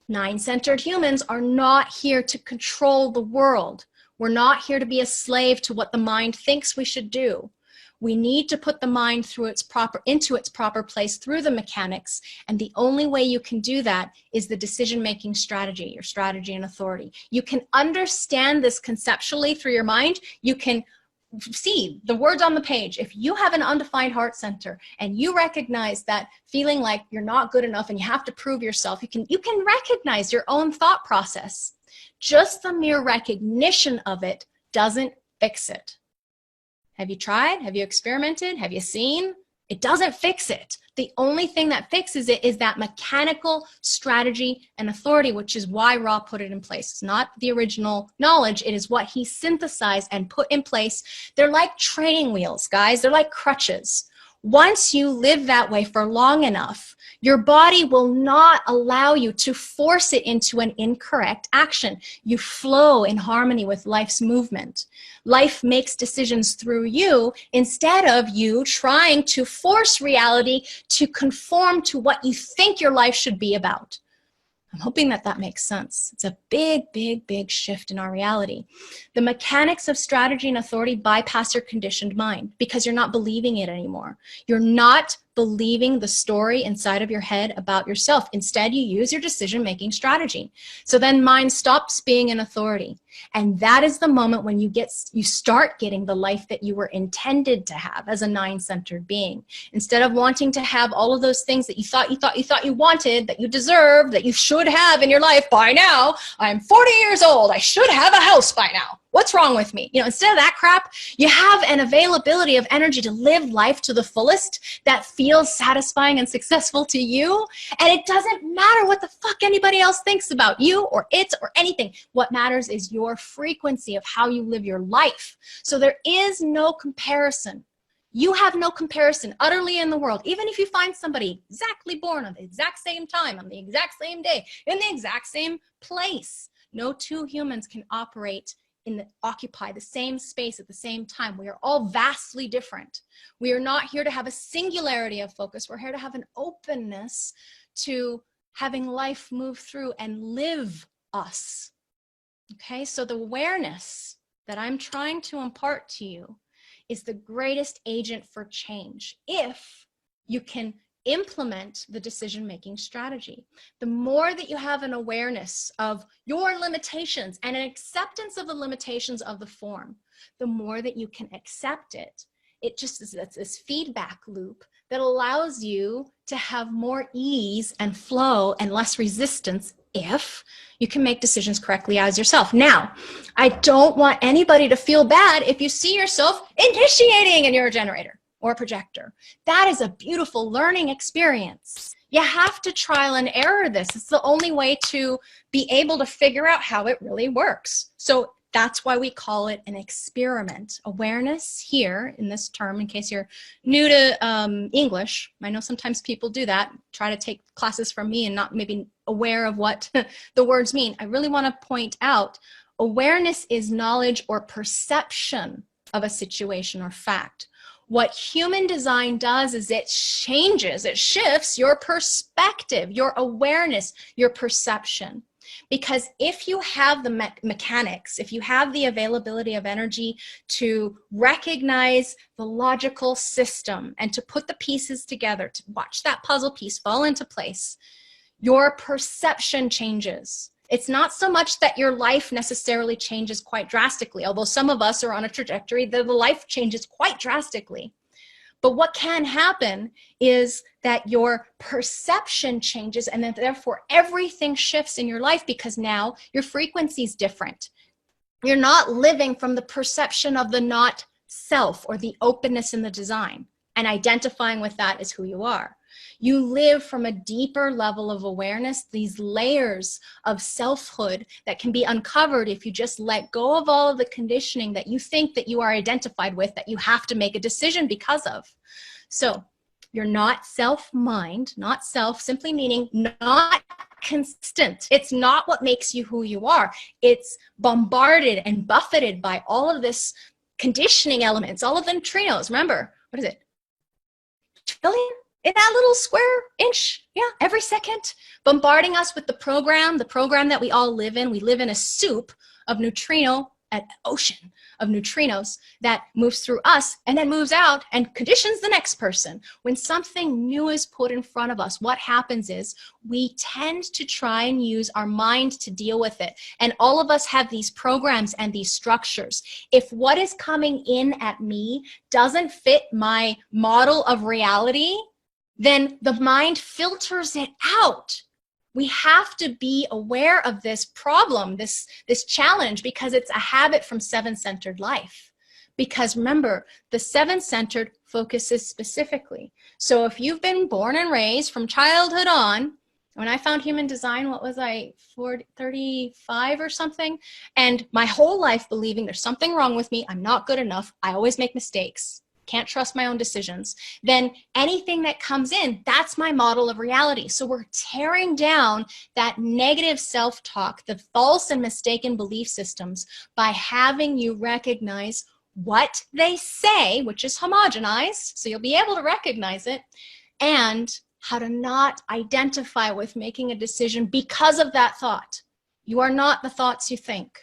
Nine-centered humans are not here to control the world. We're not here to be a slave to what the mind thinks we should do. We need to put the mind into its proper place through the mechanics, and the only way you can do that is the decision-making strategy, your strategy and authority. You can understand this conceptually through your mind. You can see the words on the page. If you have an undefined heart center and you recognize that feeling like you're not good enough and you have to prove yourself, you can recognize your own thought process. Just the mere recognition of it doesn't fix it. Have you tried? Have you experimented? Have you seen? It doesn't fix it. The only thing that fixes it is that mechanical strategy and authority, which is why Ra put it in place. It's not the original knowledge. It is what he synthesized and put in place. They're like training wheels, guys. They're like crutches. Once you live that way for long enough, your body will not allow you to force it into an incorrect action. You flow in harmony with life's movement. Life makes decisions through you instead of you trying to force reality to conform to what you think your life should be about. I'm hoping that that makes sense. It's a big, big, big shift in our reality. The mechanics of strategy and authority bypass your conditioned mind because you're not believing it anymore. You're not believing the story inside of your head about yourself. Instead, you use your decision-making strategy. So then mind stops being an authority. And that is the moment when you start getting the life that you were intended to have as a nine-centered being. Instead of wanting to have all of those things that you thought you wanted, that you deserve, that you should have in your life by now. I'm 40 years old. I should have a house by now. What's wrong with me? You know, instead of that crap, you have an availability of energy to live life to the fullest that feels satisfying and successful to you. And it doesn't matter what the fuck anybody else thinks about you or it or anything. What matters is your frequency of how you live your life. So there is no comparison. You have no comparison utterly in the world. Even if you find somebody exactly born on the exact same time, on the exact same day, in the exact same place, no two humans can occupy the same space at the same time. We are all vastly different. We are not here to have a singularity of focus. We're here to have an openness to having life move through and live us. Okay, so the awareness that I'm trying to impart to you is the greatest agent for change if you can implement the decision-making strategy. The more that you have an awareness of your limitations and an acceptance of the limitations of the form, the more that you can accept it. It just is this feedback loop that allows you to have more ease and flow and less resistance if you can make decisions correctly as yourself. Now, I don't want anybody to feel bad if you see yourself initiating and you're a generator or a projector. That is a beautiful learning experience. You have to trial and error this. It's the only way to be able to figure out how it really works. So that's why we call it an experiment. Awareness here in this term, in case you're new to English, I know sometimes people do that, try to take classes from me and not maybe aware of what the words mean. I really want to point out awareness is knowledge or perception of a situation or fact. What human design does is it shifts your perspective, your awareness, your perception. Because if you have the mechanics, if you have the availability of energy to recognize the logical system and to put the pieces together, to watch that puzzle piece fall into place, your perception changes. It's not so much that your life necessarily changes quite drastically, although some of us are on a trajectory that the life changes quite drastically. But what can happen is that your perception changes and then therefore everything shifts in your life because now your frequency is different. You're not living from the perception of the not self or the openness in the design and identifying with that as who you are. You live from a deeper level of awareness, these layers of selfhood that can be uncovered if you just let go of all of the conditioning that you think that you are identified with, that you have to make a decision because of. So you're not self-mind, not self, simply meaning not consistent. It's not what makes you who you are. It's bombarded and buffeted by all of this conditioning elements, all of the neutrinos. Remember, what is it? Trillion? in that little square inch, yeah, every second, bombarding us with the program that we all live in. We live in a soup of an ocean of neutrinos that moves through us and then moves out and conditions the next person. When something new is put in front of us, what happens is we tend to try and use our mind to deal with it. And all of us have these programs and these structures. If what is coming in at me doesn't fit my model of reality, then the mind filters it out. We have to be aware of this problem, this challenge, because it's a habit from seven-centered life. Because remember, the seven-centered focuses specifically. So if you've been born and raised from childhood on, when I found human design, what was I, 35 or something? And my whole life believing there's something wrong with me, I'm not good enough, I always make mistakes, can't trust my own decisions, then anything that comes in, that's my model of reality. So we're tearing down that negative self-talk, the false and mistaken belief systems, by having you recognize what they say, which is homogenized, so you'll be able to recognize it, and how to not identify with making a decision because of that thought. You are not the thoughts you think.